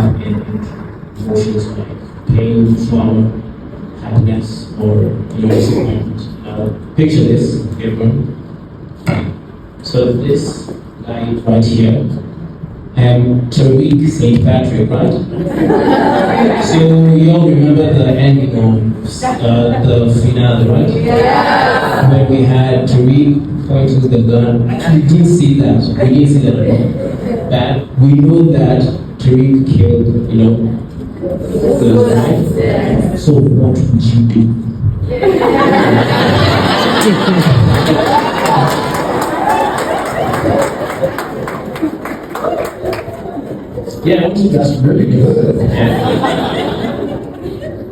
have in emotions like pain, trauma, happiness, or disappointment. Picture this, everyone. So this guy right here, Tariq St. Patrick, right? So you all remember the ending of the finale, right? Yeah. When we had Tariq pointing the gun. We didn't see that. We didn't see that at all. But we know that Tariq killed, the guy. So what would you do? Yeah, That's really good.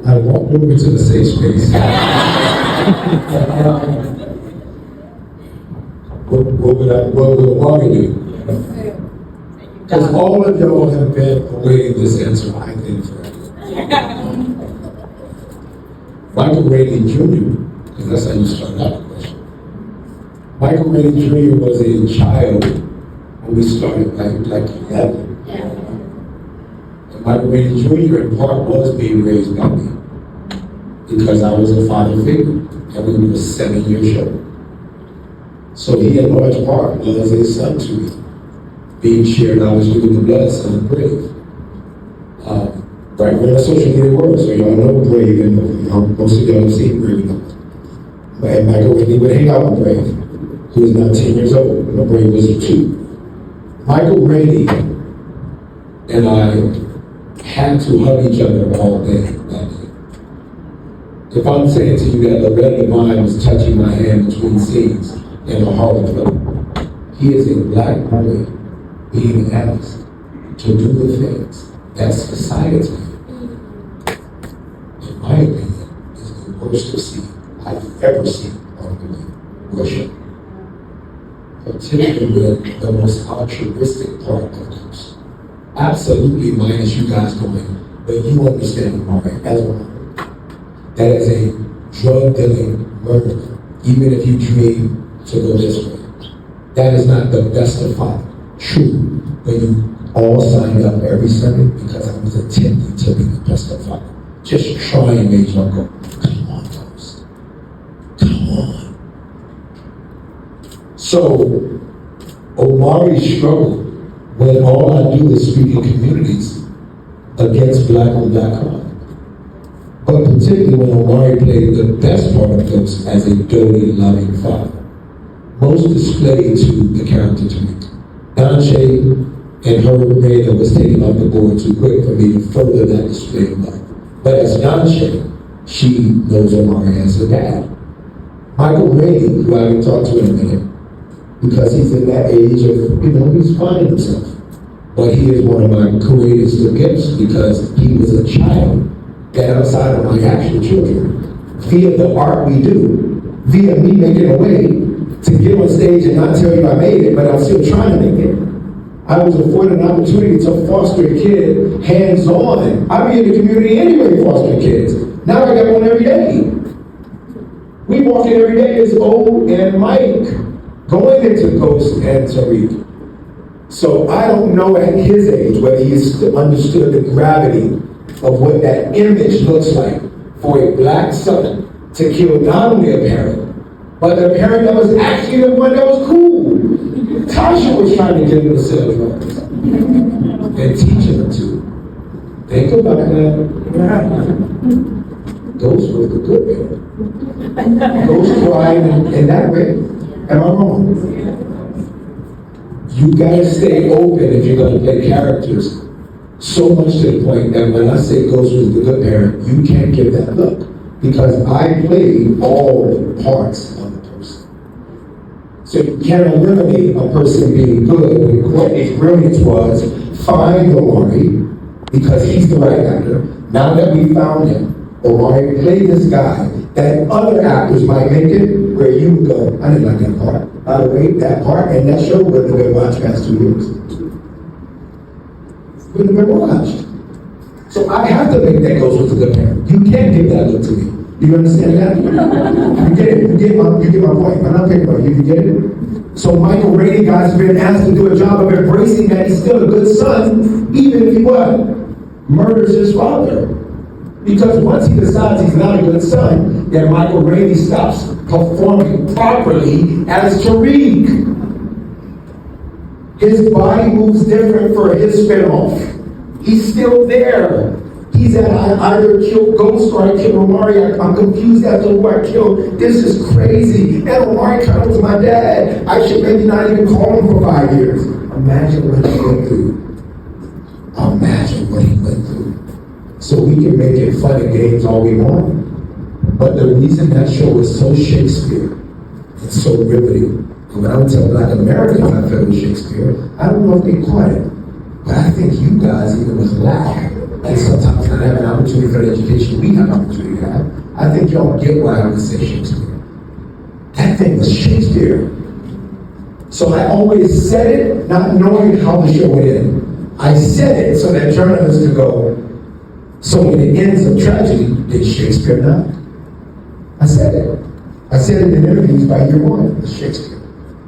I walked over to the safe space. What would Omari do? Because all of y'all have been awaiting this answer, I think, forever. Michael Rayleigh Jr., because that's how you started out the question. Michael Rayleigh Jr. was a child when we started, like 11. Michael Rayleigh Jr. in part was being raised by me because I was a father figure and we were 7 years old. So he in large part was a son to me, being shared obviously with the blood son Brave. Right, we're in a social media world, so y'all know Brave and most of y'all have seen Brave. And Michael Rayleigh would hang out with Brave, who is now 10 years old, and Brave was 2. Michael Rayleigh and I had to hug each other all day that day. If I'm saying to you that Loretta Devine was touching my hand between scenes in a Hardwick film, he is a black boy being asked to do the things that society, in my opinion, is the worst scene I've ever seen on the worship. Particularly the most altruistic part of those. Absolutely minus you guys going, but you understand Omari as well. That is a drug dealing murder, even if you dream to go this way. That is not the best of father. True, but you all signed up every Sunday because I was attempting to be the best of father. Just try and make y'all go, come on, folks. Come on. So, Omari struggled when all I do is speak in communities against black on black crime. But particularly when Omari played the best part of those as a doting, loving father. Most displayed to the character Tariq. Danche and her Reda was taken off the board too quick for me to further that display of love. But as Danche, she knows Omari as her dad. Michael Rayleigh, who I haven't talked to in a minute, because he's in that age of, he's finding himself. But he is one of my greatest gifts because he was a child that outside of my actual children, via the art we do, via me making a way to get on stage and not tell you I made it, but I'm still trying to make it. I was afforded an opportunity to foster a kid hands-on. I be in the community anyway fostering kids. Now I got one every day. We walk in every day as O and Mike going into Ghost and Tariq. So I don't know at his age whether he's understood the gravity of what that image looks like for a black son to kill not only a parent, but the parent that was actually the one that was cool. Tasha was trying to get him to sell drugs and teaching him to. Think about that. Those were the good parents. Those cried in that way. Am I wrong? You gotta stay open if you're gonna play characters so much to the point that when I say Ghost was the good parent, you can't give that look. Because I played all the parts of the person. So you can't eliminate a person being good. What his brilliance was, find Omari, because he's the right actor. Now that we found him, Omari played this guy that other actors might make it, where you would go, I didn't like that part. By the way, that part and that show wouldn't have been watched past 2 years. Wouldn't have been watched. So I have to make that Ghost with a good parent. You can't give that look to me. Do you understand that? You get it. You get my point. I'm not picking about you. You get it? So Michael Rayleigh, guys, has been asked to do a job of embracing that he's still a good son, even if he what? murders his father. Because once he decides he's not a good son, then Michael Rainey stops performing properly as Tariq. His body moves different for his spinoff. He's still there. He's at, I either kill Ghost or I kill Omari. I'm confused as to who I killed. This is crazy. And Omari was my dad. I should maybe not even call him for 5 years. Imagine what he went through. Imagine what he went through. So we can make it fun and games all we want. But the reason that show is so Shakespeare, it's so riveting. And when I would tell Black Americans I felt with Shakespeare, I don't know if they caught it. But I think you guys, even with lack, and sometimes not having an opportunity for the education we have an opportunity to have, I think y'all get why I would say Shakespeare. That thing was Shakespeare. So I always said it, not knowing how the show would end. I said it so that journalists could go, so when it ends of tragedy, did Shakespeare not? I said it. I said it in interviews by year one. It was Shakespeare.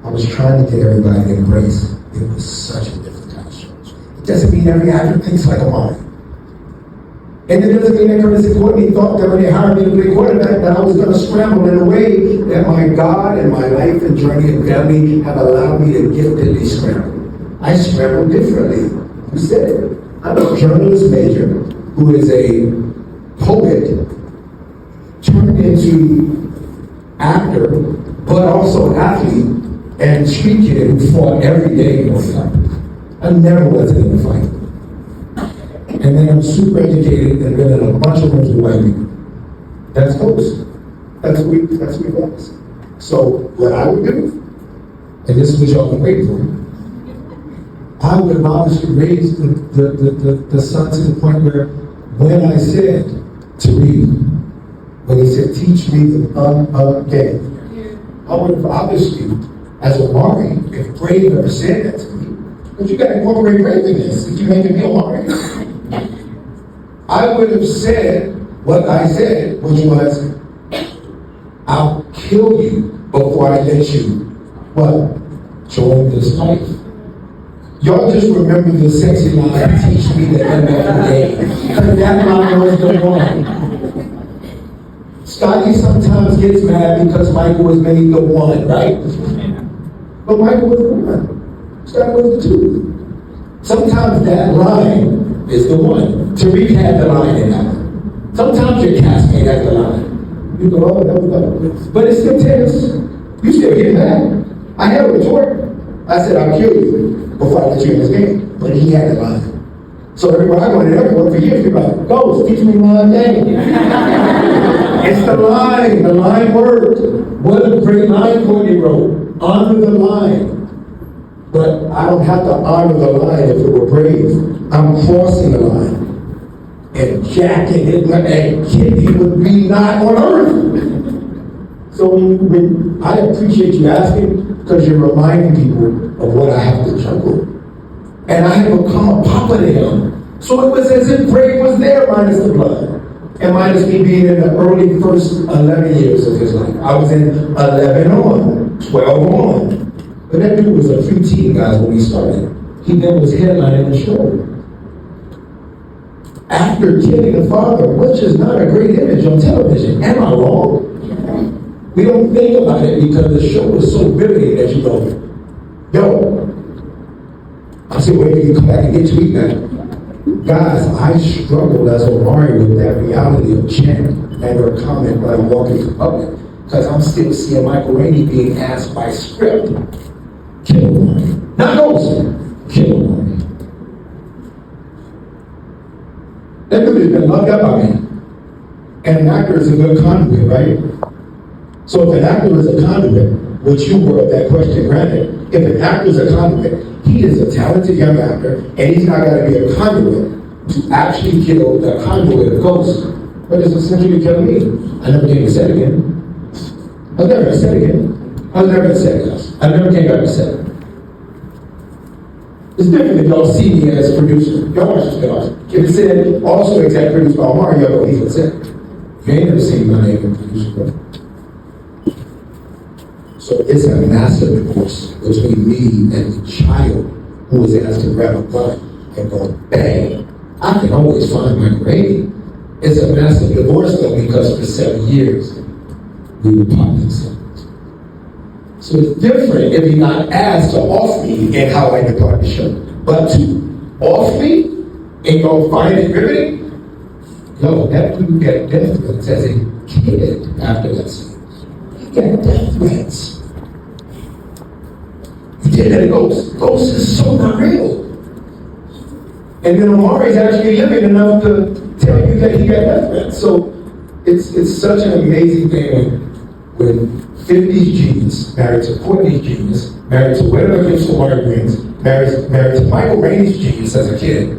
I was trying to get everybody to embrace. It was such a different kind of show. It doesn't mean every actor thinks like Omari. And it doesn't mean that Curtis Courtney thought that when they hired me to play quarterback that I was going to scramble in a way that my God and my life and journey and family have allowed me to giftedly scramble. I scrambled differently. You said it. I'm a journalist major who is a poet turned into actor, but also athlete and street kid who fought every day growing up. I never was in a fight. And then I'm super educated and been in a bunch of rooms with white people. That's close. That's what we was. So what I would do, and this is what y'all can wait for, I would obviously raise the son to the point where when I said to read, when he said, teach me the game, I would have obviously, as Omari, if Brave ever said that to me, but you got to incorporate Brave in this if you're making me Omari. I would have said what I said, which was, I'll kill you before I let you, what? Join this life. Y'all just remember the sexy line, teach me the MFA game. Because that line was the one. Scotty sometimes gets mad because Michael was made the one, right? But Michael was the one. Scotty was the two. Sometimes that line is the one. Tariq had the line in that one. Sometimes your castmate has the line. You go, oh, no. But it's still tense. You still get mad. I had a retort. I said, I'll kill you before I let you in this game. But he had the line. So everywhere I went, everyone for years, people like, go, teach me my game. It's the line. The line worked. What a great line Courtney wrote. Honor the line. But I don't have to honor the line if it were Brave. I'm crossing the line. And jacking it and Kitty would be not on earth. So when I appreciate you asking, because you're reminding people of what I have to juggle. And I have become a papa to him. So it was as if Brave was there minus the blood. And minus me being in the early first 11 years of his life. I was in 11 on, 12 on. But that dude was a preteen, guys, when we started. He then was headlining the show. After killing the father, which is not a great image on television. Am I wrong? We don't think about it because the show is so riveting that you go, yo, I'm still waiting for you to come back and get to eat that. Guys, I struggled as Omari with that reality of chant, never a comment when I'm walking to public, because I'm still seeing Michael Rainey being asked by script, kill Omari. Not Ghost, kill Omari. That dude has been loved up by me. And an actor is a good conduit, right? So if an actor is a conduit, which you were of that question granted, if an actor is a conduit, he is a talented young actor, and he's not got to be a conduit to actually kill the conduit of Ghost. But it's essentially killing me. I never came to set again. I was never going to set again. I was never going to set guys. I never came back to set. It's different if y'all see me as producer. Y'all watch this guys. If it said also exec produced by Omari, y'all go, he's a set. You ain't never seen my name in producer, bro. So it's a massive divorce between me and the child who was asked to grab a gun and go bang I can always find my grave. It's a massive divorce though, because for 7 years, we were partners. So it's different if you're not asked to off me in how I depart the show. But to off me and go find it riveting, yo, that dude got death threats as a kid after that scene. He got death threats. He did that ghost. Ghost is so not real. And then Omari's actually living enough to tell you that he got death threats. So it's such an amazing thing when 50's genius, married to Courtney's genius, married to whatever gifts Omari brings, married to Michael Rainey's genius as a kid.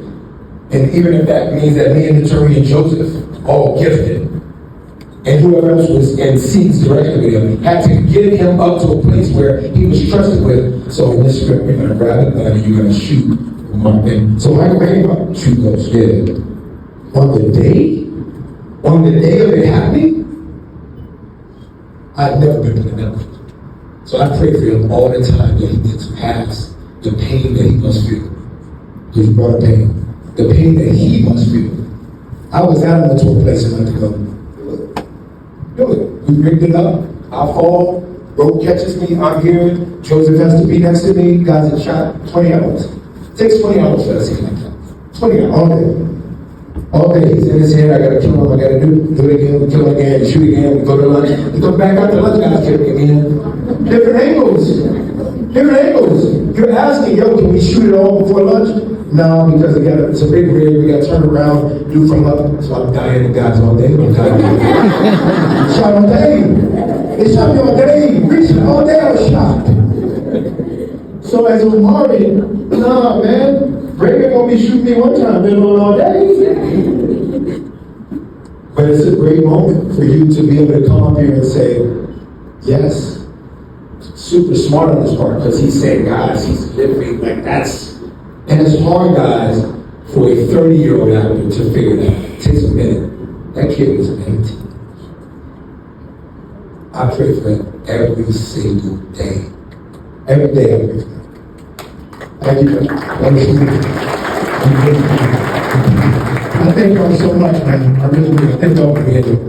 And even if that means that me and Tariq and Joseph, all gifted, and whoever else was in scenes directly with him, had to get him up to a place where he was trusted with. So in this script, you're gonna grab a gun and you're gonna shoot Omar. So Michael Rainey shoot goes, yeah. On the day of it happening, I've never been to the devil. So I pray for him all the time that he gets past the pain that he must feel. His brother pain. The pain that he must feel. I was adamant to a place and let to go. Do it. We rigged it up. I fall. Rope catches me. I'm here. Joseph has to be next to me. Guys get shot. 20 hours. It takes 20 hours for that scene like that. 20 hours. All day. All day. He's in his head. I gotta kill him. I gotta do it again. Kill him again. Shoot again. We go to lunch. We come back after lunch. Guys kill me again. Different angles. Different angles. You're asking, yo, can we shoot it all before lunch? No, because it's a big rig, we got to turn around, do from up, so I'm dying in guys all day. I'm dying. Shot all day. They shot me all day. Reaching all day, I was shot. So as Omari, nah, man, Ray gonna be shooting me one time, been on all day. But it's a great moment for you to be able to come up here and say, yes. Super smart on his part, because he's saying, guys, he's living like that's. And it's hard, guys, for a 30-year-old actor to figure that out. It takes a minute. That kid was 18. I pray for him every single day. Every day I pray for him. Thank you. I thank y'all so much, man. I really do. Thank y'all for being here.